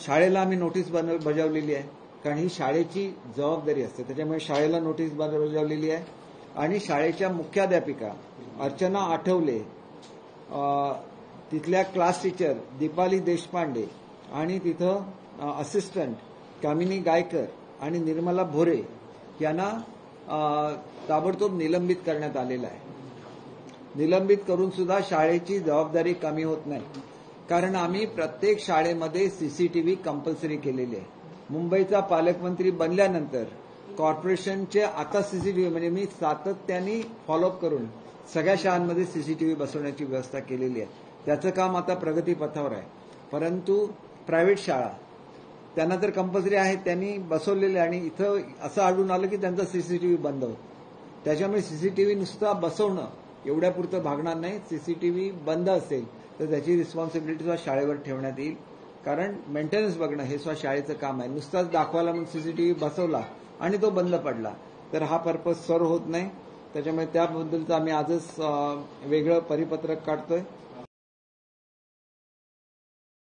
शाळेला आम्ही नोटीस बजावलेली आहे, कारण ही शाळेची जबाबदारी असते. त्याच्यामुळे शाळेला नोटीस बजावलेली आहे. आणि शाळेच्या मुख्याध्यापिका अर्चना आठवले, तिथल्या क्लास टीचर दीपाली देशपांडे आणि तिथं असिस्टंट कामिनी गायकर आणि निर्मला भोरे यांना ताबडतोब निलंबित करण्यात आलेलं आहे. निलंबित करून सुद्धा शाळेची जबाबदारी कमी होत नाही, कारण आम्ही प्रत्येक शाळेमध्ये सीसीटीव्ही कंपल्सरी केलेली आहे. मुंबईचा पालकमंत्री बनल्यानंतर कॉर्पोरेशनचे आता सीसीटीव्ही म्हणजे मी सातत्याने फॉलोअप करून सगळ्या शाळांमध्ये सीसीटीव्ही बसवण्याची व्यवस्था केलेली आहे. त्याचं काम आता प्रगतीपथावर आहे. परंतु प्रायव्हेट शाळा त्यांना तर कंपल्सरी आहे, त्यांनी बसवलेले आणि इथं असं आढळून आलं की त्यांचा सीसीटीव्ही बंद होतो. त्याच्यामुळे सीसीटीव्ही नुसता बसवणं एवढ्यापुरतं भागणार नाही. सीसीटीव्ही बंद असेल तर त्याची रिस्पॉन्सिबिलिटी सुद्धा शाळेवर ठेवण्यात येईल, कारण मेंटेनन्स बघणं हे सुद्धा शाळेचं काम आहे. नुसताच दाखवायला म्हणून सीसीटीव्ही बसवला आणि तो बंद पडला तर हा पर्पज सर्व होत नाही. त्याच्यामुळे त्याबद्दलचं आम्ही आजच वेगळं परिपत्रक काढतोय.